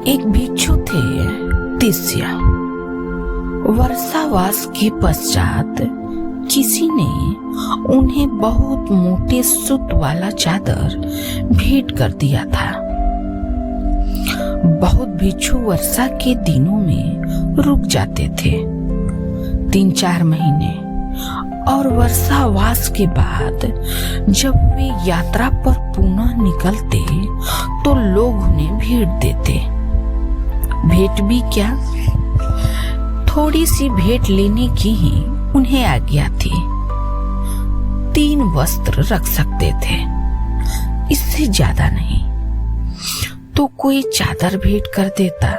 एक भिक्षु थे तिस्य। वर्षावास के पश्चात किसी ने उन्हें बहुत मोटे सूत वाला चादर भेंट कर दिया था। बहुत भिक्षु वर्षा के दिनों में रुक जाते थे, 3-4 महीने, और वर्षावास के बाद जब वे यात्रा पर पुनः निकलते तो लोग उन्हें भेंट देते। भेंट भी क्या, थोड़ी सी भेंट लेने की ही उन्हें आज्ञा थी। 3 वस्त्र रख सकते थे, इससे ज्यादा नहीं। तो कोई चादर भेंट कर देता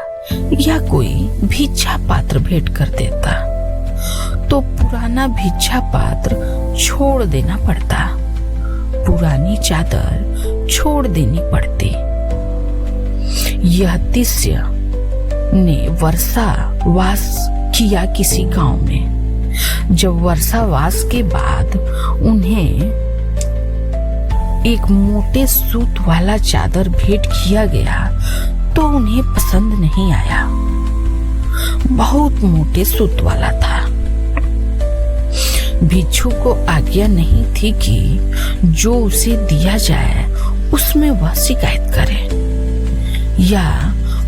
या कोई भिक्षा पात्र भेंट कर देता तो पुराना भिक्षा पात्र छोड़ देना पड़ता, पुरानी चादर छोड़ देनी पड़ती। यह तिस्य ने वर्षावास किया किसी गांव में। जब वर्षावास के बाद उन्हें एक मोटे सूत वाला चादर भेंट किया गया तो उन्हें पसंद नहीं आया। बहुत मोटे सूत वाला था। भिक्षु को आज्ञा नहीं थी कि जो उसे दिया जाए उसमें वह शिकायत करे या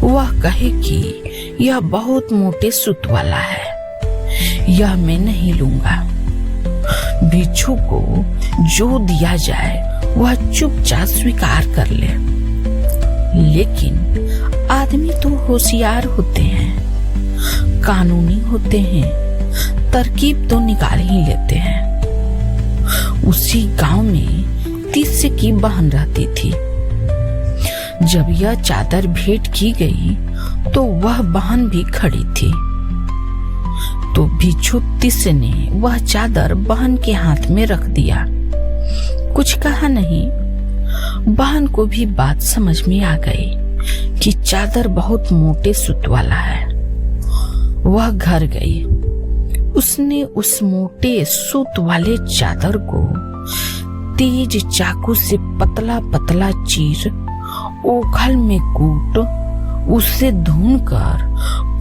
वह कहे कि यह बहुत मोटे सूत वाला है, यह मैं नहीं लूंगा। भिक्षु को जो दिया जाए वह चुपचाप स्वीकार कर ले। लेकिन आदमी तो होशियार होते हैं, कानूनी होते हैं, तरकीब तो निकाल ही लेते हैं। उसी गांव में तिस्य की बहन रहती थी। जब यह चादर भेंट की गई तो वह बहन भी खड़ी थी। तो भिक्षु तिस्य ने वह चादर बहन के हाथ में रख दिया, कुछ कहा नहीं। बहन को भी बात समझ में आ गई कि चादर बहुत मोटे सूत वाला है। वह घर गई। उसने उस मोटे सूत वाले चादर को तेज चाकू से पतला पतला चीर ओखल में कूट उसे धुनकर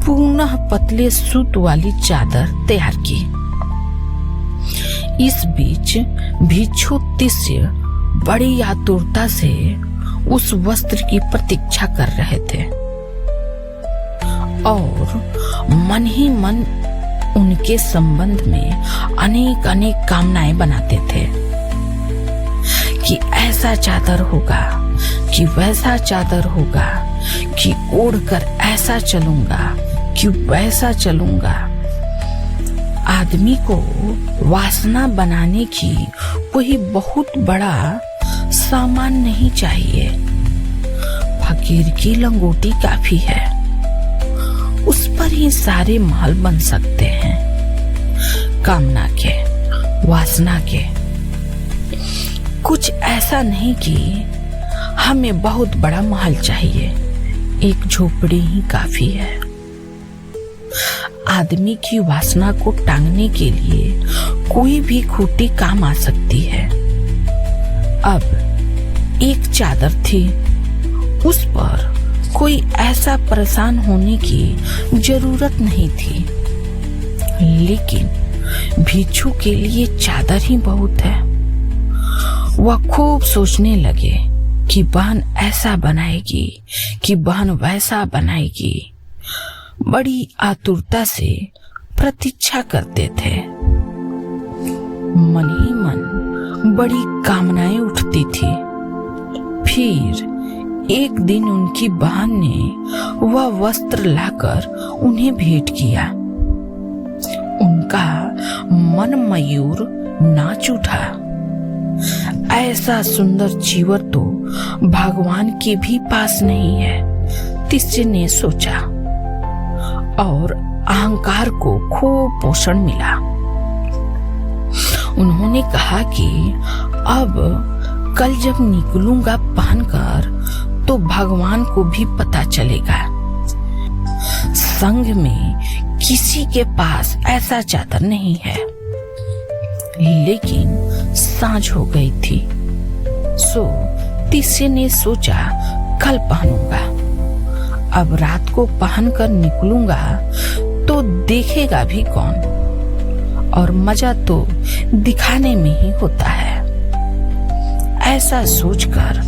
पुनः पतले सूत वाली चादर तैयार की। इस बीच भिक्षु तिस्य बड़ी आतुरता से उस वस्त्र की प्रतीक्षा कर रहे थे और मन ही मन उनके संबंध में अनेक अनेक कामनाएं बनाते थे कि ऐसा चादर होगा, कि वैसा चादर होगा, कि ओढ़कर ऐसा चलूंगा, कि वैसा चलूंगा। आदमी को वासना बनाने की कोई बहुत बड़ा सामान नहीं चाहिए। फकीर की लंगोटी काफी है, उस पर ही सारे महल बन सकते हैं, कामना के, वासना के। कुछ ऐसा नहीं कि हमें बहुत बड़ा महल चाहिए, एक झोपड़ी ही काफी है। आदमी की वासना को टांगने के लिए कोई भी खूंटी काम आ सकती है। अब एक चादर थी, उस पर कोई ऐसा परेशान होने की जरूरत नहीं थी। लेकिन भिक्षु के लिए चादर ही बहुत है। वह खूब सोचने लगे कि बहन ऐसा बनाएगी, कि बहन वैसा बनाएगी। बड़ी आतुरता से प्रतीक्षा करते थे। मन ही मन बड़ी कामनाएं उठती थी। फिर एक दिन उनकी बहन ने वह वस्त्र लाकर उन्हें भेंट किया। उनका मन मयूर नाच उठा। ऐसा सुंदर चीवर तो भगवान के भी पास नहीं है, तिस्य ने सोचा, और अहंकार को खूब पोषण मिला। उन्होंने कहा कि अब कल जब निकलूंगा पहनकर तो भगवान को भी पता चलेगा। संग में किसी के पास ऐसा चादर नहीं है। लेकिन सांझ हो गई थी, सो तिस्य ने सोचा कल पहनूंगा। अब रात को पहन कर निकलूंगा तो देखेगा भी कौन, और मजा तो दिखाने में ही होता है। ऐसा सोचकर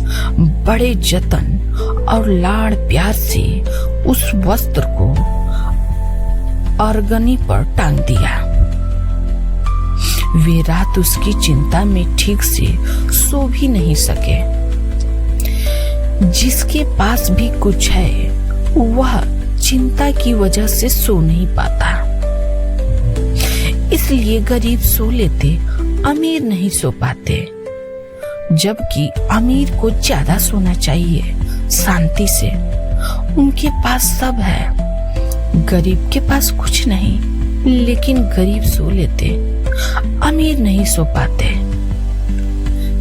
बड़े जतन और लाड़ प्यार से उस वस्त्र को अरगनी पर टांग दिया। वे रात उसकी चिंता में ठीक से सो भी नहीं सके। जिसके पास भी कुछ है वह चिंता की वजह से सो नहीं पाता, इसलिए गरीब सो लेते, अमीर नहीं सो पाते। जबकि अमीर को ज्यादा सोना चाहिए शांति से, उनके पास सब है। गरीब के पास कुछ नहीं, लेकिन गरीब सो लेते, अमीर नहीं सो पाते।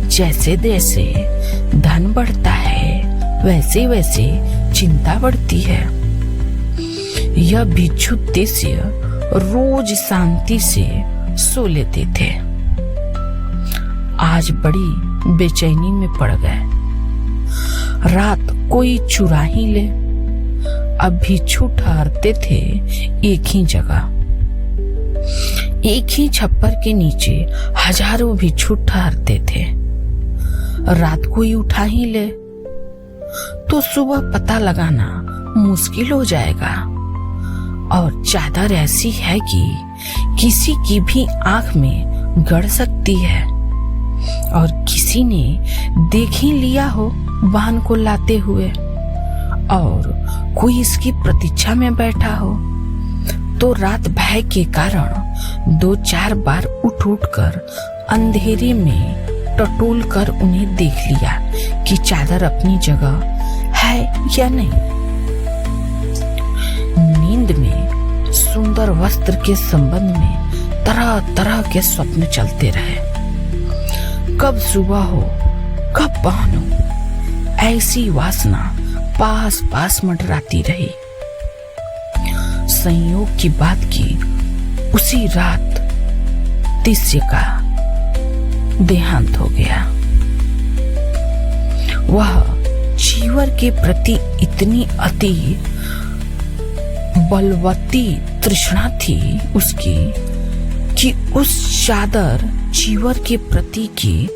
जैसे जैसे धन बढ़ता है वैसे वैसे चिंता बढ़ती है। यह भिक्षु तिस्य रोज शांति से सो लेते थे। आज बड़ी बेचैनी में पड़ गए। रात कोई चुरा ही ले। अब भिक्षु ठहरते थे एक ही जगह, एक ही छप्पर के नीचे हजारों भिक्षु ठहरते थे। रात कोई उठा ही ले तो सुबह पता लगाना मुश्किल हो जाएगा। और चादर ऐसी है कि किसी की भी आंख में गड़ सकती है, और किसी ने देख ही लिया हो वाहन को लाते हुए, और कोई इसकी प्रतीक्षा में बैठा हो, तो रात भय के कारण 2-4 बार उठ कर अंधेरे में टटोल कर उन्हें देख लिया कि चादर अपनी जगह है या नहीं। नींद में सुंदर वस्त्र के संबंध में तरह तरह के स्वप्न चलते रहे। कब सुबह हो, कब पहनो, ऐसी वासना पास पास मंडराती रही। संयोग की बात की उसी रात तिस्य का देहांत हो गया। वह चीवर के प्रति इतनी अति बलवती तृष्णा थी उसकी कि उस चादर चीवर के प्रति की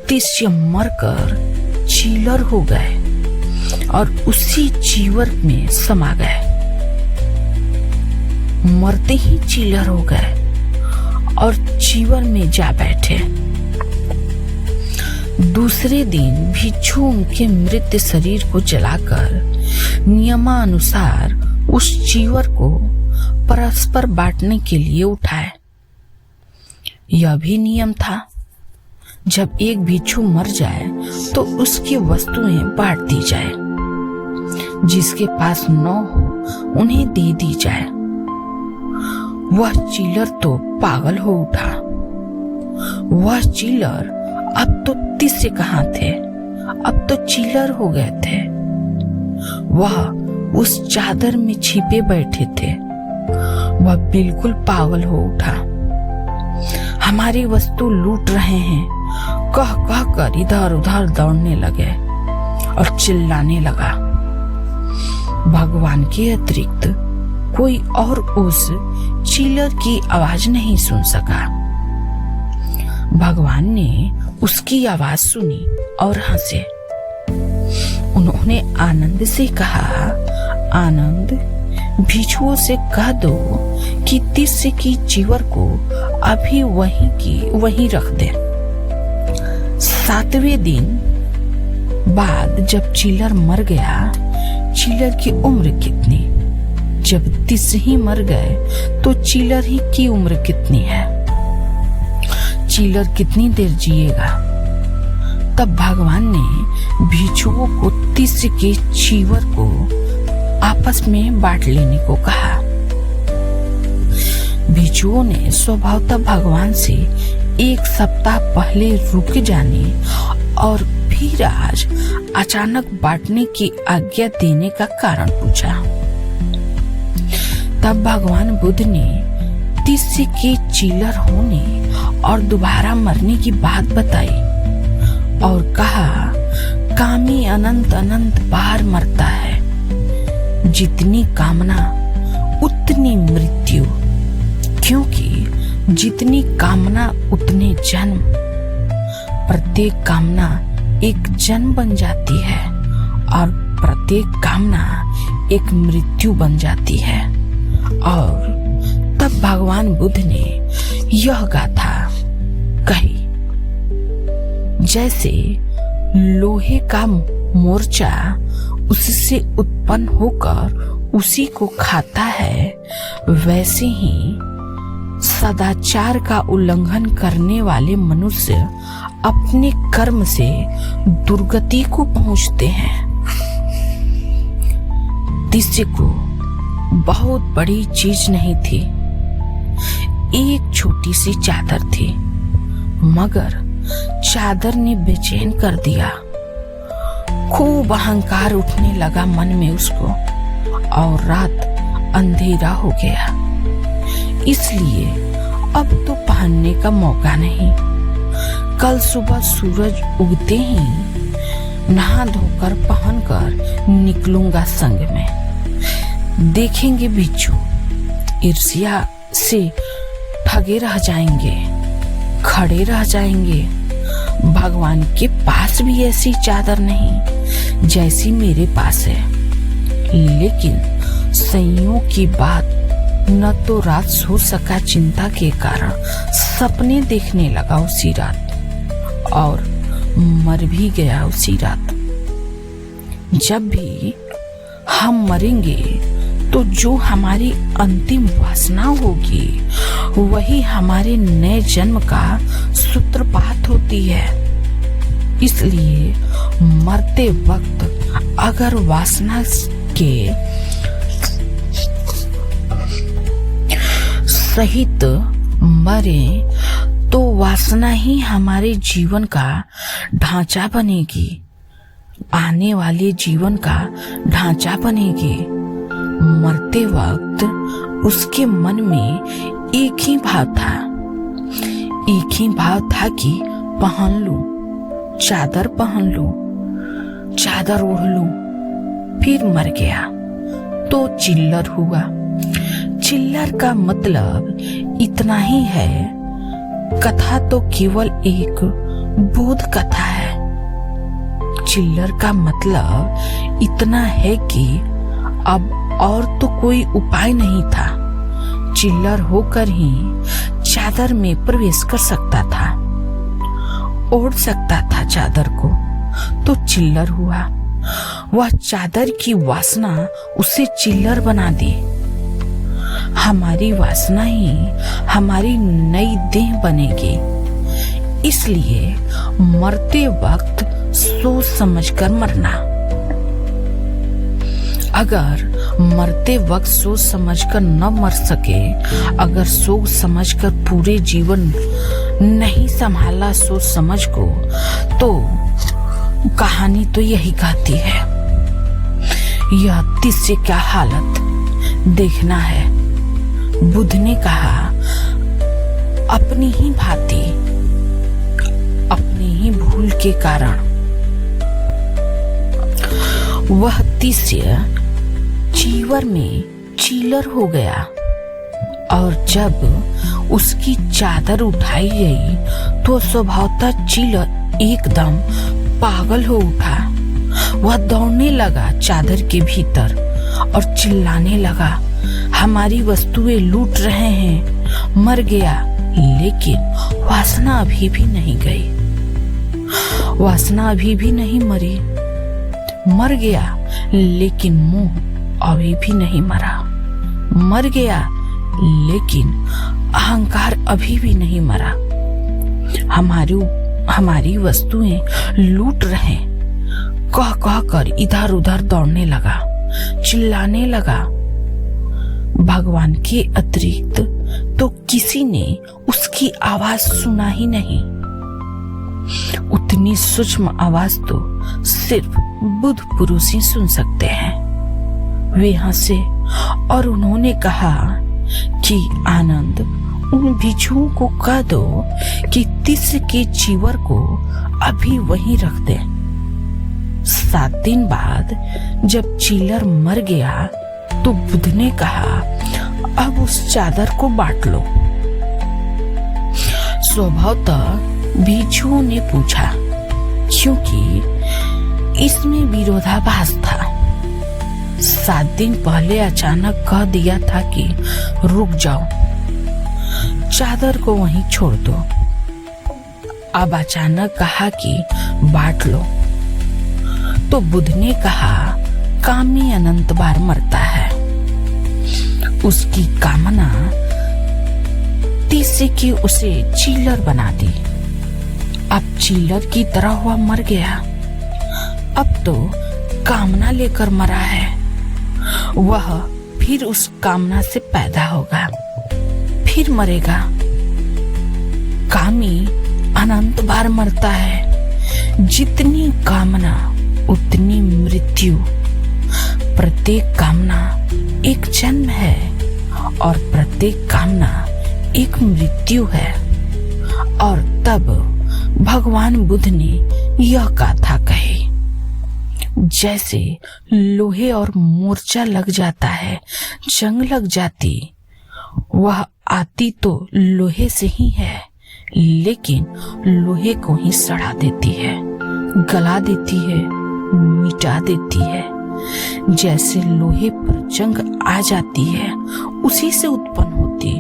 तिस्य मरकर चीलर हो गए और उसी चीवर में समा गए। मरते ही चीलर हो गए और चीवर में जा बैठे। दूसरे दिन भिक्षु उनके मृत शरीर को जलाकर नियमानुसार उस चीवर को परस्पर बांटने के लिए उठाए। यह भी नियम था, जब एक भिक्षु मर जाए तो उसकी वस्तुएं बांट दी जाए। जिसके पास न हो उन्हें दे दी जाए। वह चिल्लर तो पागल हो उठा। वह चिल्लर अब तो तिस्य कहाँ थे, अब तो चिल्लर हो गए थे। वह उस चादर में छिपे बैठे थे। वह बिल्कुल पागल हो उठा। हमारी वस्तु लूट रहे हैं कह कह कर इधर उधर दौड़ने लगे और चिल्लाने लगा। भगवान के अतिरिक्त कोई और उस चिल्लर की आवाज नहीं सुन सका। भगवान ने उसकी आवाज सुनी और हंसे। उन्होंने आनंद से कहा, आनंद, भिक्षुओं से कह दो कि तिस्य की चीवर को अभी वहीं की वहीं रख दे। 7वें दिन बाद जब चिल्लर मर गया, चिल्लर की उम्र कितनी? जब तिस्य ही मर गए तो चिल्लर ही की उम्र कितनी है? चिल्लर कितनी देर जिएगा? तब भगवान ने भिक्षुओं को तिस्य के चीवर को आपस में बांट लेने को कहा। भिक्षुओं ने स्वभावतः भगवान से 1 सप्ताह पहले रुक जाने और फिर आज अचानक बांटने की आज्ञा देने का कारण पूछा। तब भगवान बुद्ध ने तिस्य के चिल्लर होने और दोबारा मरने की बात बताई और कहा, कामी अनंत अनंत बार मरता है, जितनी कामना उतनी मृत्यु, क्योंकि जितनी कामना उतने जन्म। प्रत्येक कामना एक जन्म बन जाती है और प्रत्येक कामना एक मृत्यु बन जाती है। और तब भगवान बुद्ध ने यह गाथा कही, जैसे लोहे का मोर्चा उससे उत्पन्न होकर उसी को खाता है, वैसे ही सदाचार का उल्लंघन करने वाले मनुष्य अपने कर्म से दुर्गति को पहुंचते हैं। तिस्य को बहुत बड़ी चीज नहीं थी, एक छोटी सी चादर थी, मगर चादर ने बेचैन कर दिया। खूब अहंकार उठने लगा मन में उसको और रात अंधेरा हो गया। इसलिए अब तो पहनने का मौका नहीं। कल सुबह सूरज उगते ही नहा धोकर पहनकर निकलूंगा संग में। देखेंगे बिच्छू ईर्ष्या से ठगे रह जाएंगे, खड़े रह जाएंगे। भगवान के पास भी ऐसी चादर नहीं जैसी मेरे पास है। लेकिन संयोग की बात, न तो रात सो सका चिंता के कारण, सपने देखने लगा उसी रात और मर भी गया उसी रात। जब भी हम मरेंगे तो जो हमारी अंतिम वासना होगी वही हमारे नए जन्म का सूत्रपात होती है। इसलिए मरते वक्त अगर वासना के सहित मरे तो वासना ही हमारे जीवन का ढांचा बनेगी, आने वाले जीवन का ढांचा बनेगी। मरते वक्त उसके मन में एक ही भाव था कि पहन लूं, चादर पहन लूं, चादर ओढ़ लूं। फिर मर गया तो चिल्लर हुआ। चिल्लर का मतलब इतना ही है, कथा तो केवल एक बोध कथा है। चिल्लर का मतलब इतना है कि अब और तो कोई उपाय नहीं था। चिल्लर होकर ही चादर में प्रवेश कर सकता था, ओढ़ सकता था चादर को, तो चिल्लर हुआ। वह चादर की वासना उसे चिल्लर बना दी। हमारी वासना ही हमारी नई देह बनेगी। इसलिए मरते वक्त सोच समझकर मरना। अगर मरते वक्त सोच समझकर न मर सके, अगर सोच समझकर पूरे जीवन नहीं संभाला सोच समझ को, तो कहानी तो यही कहती है। यह तिस्य क्या हालत देखना है। बुद्ध ने कहा, अपनी ही भांति, अपनी ही भूल के कारण वह तिस्य चीवर में चिल्लर हो गया। और जब उसकी चादर उठाई गई तो स्वभावतः चिल्लर एकदम पागल हो उठा। वह दौड़ने लगा चादर के भीतर और चिल्लाने लगा, हमारी वस्तुएं लूट रहे हैं। मर गया, लेकिन वासना अभी भी नहीं गई। वासना अभी भी नहीं मरी। मर गया, लेकिन मोह अभी भी नहीं मरा। मर गया, लेकिन अहंकार अभी भी नहीं मरा। हमारी वस्तुएं लूट रहे, कह कह कर इधर उधर दौड़ने लगा, चिल्लाने लगा। भगवान के अतिरिक्त तो किसी ने उसकी आवाज सुना ही नहीं। उतनी सूक्ष्म आवाज तो सिर्फ बुद्ध पुरुष ही सुन सकते हैं। वे हंसे और उन्होंने कहा कि आनंद, उन बिच्छुओं को कह दो कि तिस्य के चीवर को अभी वहीं रख दे। 7 दिन बाद जब चिल्लर मर गया तो बुद्ध ने कहा, अब उस चादर को बांट लो। स्वभावतः भिक्षुओं ने पूछा, क्योंकि इसमें विरोधाभास था। 7 दिन पहले अचानक कह दिया था कि रुक जाओ, चादर को वहीं छोड़ दो। अब अचानक कहा कि बांट लो। तो बुद्ध ने कहा, कामी अनंत बार मरता है। उसकी कामना तीसरे की उसे चीलर बना दी। अब चीलर की तरह हुआ मर गया। अब तो कामना लेकर मरा है। वह फिर उस कामना से पैदा होगा, फिर मरेगा। कामी अनंत बार मरता है। जितनी कामना उतनी मृत्यु। प्रत्येक कामना एक जन्म है और प्रत्येक कामना एक मृत्यु है। और तब भगवान बुद्ध ने यह गाथा कही, जैसे लोहे और मूर्छा लग जाता है, जंग लग जाती। वह आती तो लोहे से ही है, लेकिन लोहे को ही सड़ा देती है, गला देती है, मिटा देती है। जैसे लोहे पर जंग आ जाती है, उसी से उत्पन्न होती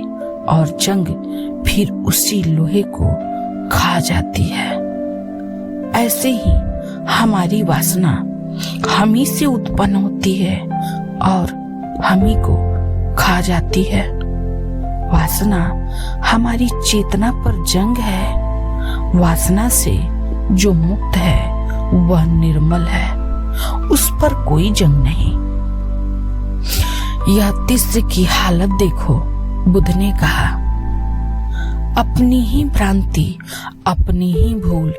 और जंग फिर उसी लोहे को खा जाती है। ऐसे ही हमारी वासना हम ही से उत्पन्न होती है और हम ही को खा जाती है। वासना हमारी चेतना पर जंग है। वासना से जो मुक्त है वह निर्मल है, उस पर कोई जंग नहीं। यह तिस्र की हालत देखो, बुद्ध ने कहा। अपनी ही भ्रांति, अपनी ही भूल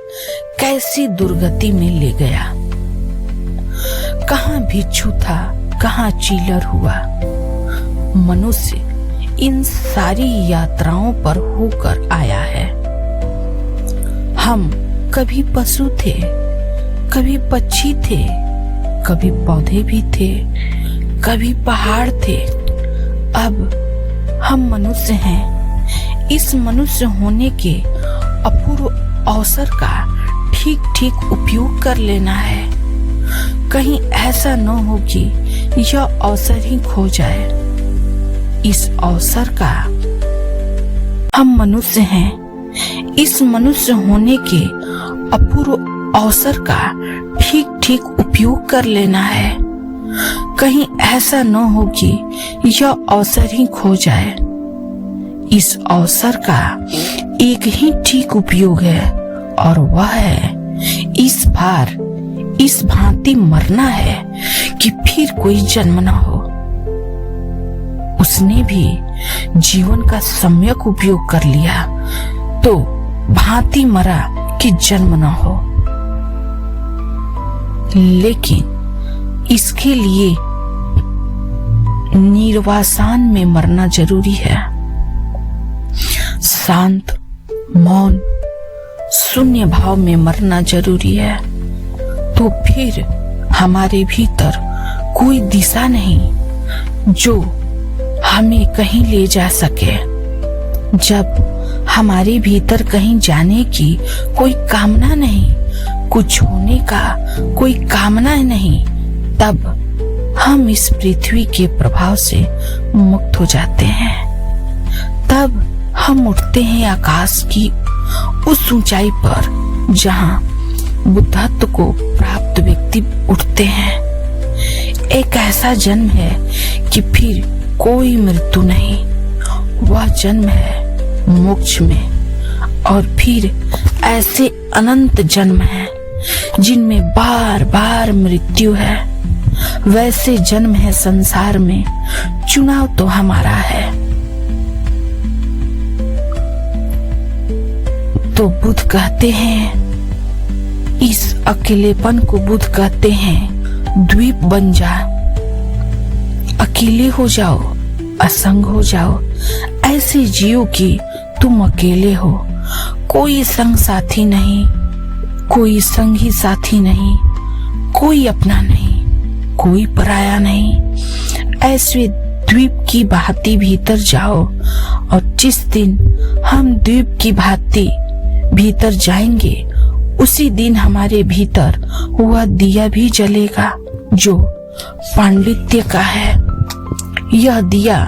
कैसी दुर्गति में ले गया। कहाँ भिक्षु था, कहाँ चीलर हुआ। मनुष्य इन सारी यात्राओं पर होकर आया है। हम कभी पशु थे, कभी पक्षी थे, कभी पौधे भी थे, कभी पहाड़ थे। अब हम मनुष्य हैं। इस मनुष्य होने के अपूर्व अवसर का ठीक ठीक उपयोग कर लेना है। कहीं ऐसा न हो कि यह अवसर ही खो जाए। इस अवसर का हम मनुष्य हैं। इस मनुष्य होने के अपूर्व अवसर का ठीक ठीक उपयोग कर लेना है। कहीं ऐसा न हो कि यह अवसर ही खो जाए। इस अवसर का एक ही ठीक उपयोग है और वह है इस बार इस भांति मरना है कि फिर कोई जन्म न हो। उसने भी जीवन का सम्यक उपयोग कर लिया तो भांति मरा कि जन्म न हो। लेकिन इसके लिए निर्वासन में मरना जरूरी है। शांत, मौन, शून्य भाव में मरना जरूरी है। तो फिर हमारे भीतर कोई दिशा नहीं जो हमें कहीं ले जा सके। जब हमारे भीतर कहीं जाने की कोई कामना नहीं, कुछ होने का कोई कामना नहीं, तब हम इस पृथ्वी के प्रभाव से मुक्त हो जाते हैं। तब हम उठते हैं आकाश की उस ऊंचाई पर जहां बुद्धत्व को प्राप्त व्यक्ति उठते हैं। एक ऐसा जन्म है कि फिर कोई मृत्यु नहीं। वह जन्म है मोक्ष में। और फिर ऐसे अनंत जन्म हैं जिनमें बार बार मृत्यु है। वैसे जन्म है संसार में। चुनाव तो हमारा है। तो बुद्ध कहते हैं, इस अकेलेपन को बुद्ध कहते हैं द्वीप बन जा। अकेले हो जाओ, असंग हो जाओ। ऐसे जियो कि तुम अकेले हो। कोई संग साथी नहीं, कोई संगी साथी नहीं, कोई अपना नहीं, कोई पराया नहीं। ऐसे द्वीप की भांति भीतर जाओ, और जिस दिन हम द्वीप की भांति भीतर जाएंगे उसी दिन हमारे भीतर वह दिया भी जलेगा जो पांडित्य का है। यह दिया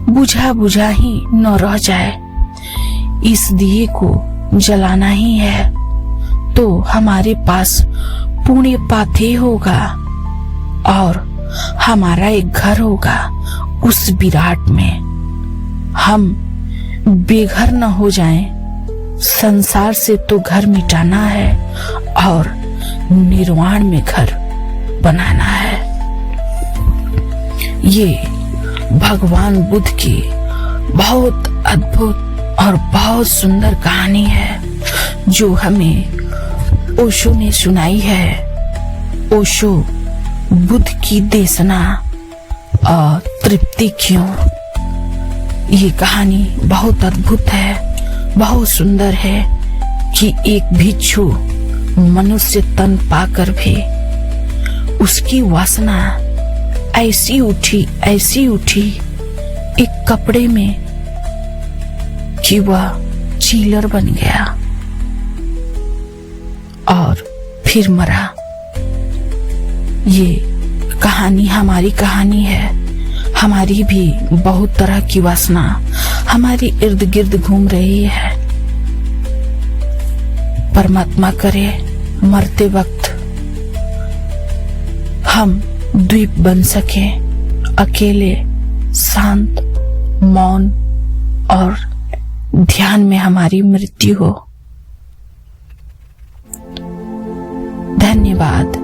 बुझा बुझा ही न रह जाए, इस दिए को जलाना ही है तो हमारे पास पुण्य पाथे होगा और हमारा एक घर होगा उस विराट में। हम बेघर न हो जाएं, संसार से तो घर मिटाना है और निर्वाण में घर बनाना है। ये भगवान बुद्ध की बहुत अद्भुत और बहुत सुंदर कहानी है जो हमें ओशो ने सुनाई है। ओशो बुद्ध की देशना और तृप्ति क्यों, ये कहानी बहुत अद्भुत है, बहुत सुंदर है कि एक भिक्षु मनुष्य तन पाकर भी उसकी वासना ऐसी उठी एक कपड़े में कि वह चीलर बन गया और फिर मरा। ये कहानी हमारी कहानी है। हमारी भी बहुत तरह की वासना हमारी इर्द गिर्द घूम रही है। परमात्मा करे मरते वक्त हम द्वीप बन सके, अकेले, शांत, मौन और ध्यान में हमारी मृत्यु हो। धन्यवाद।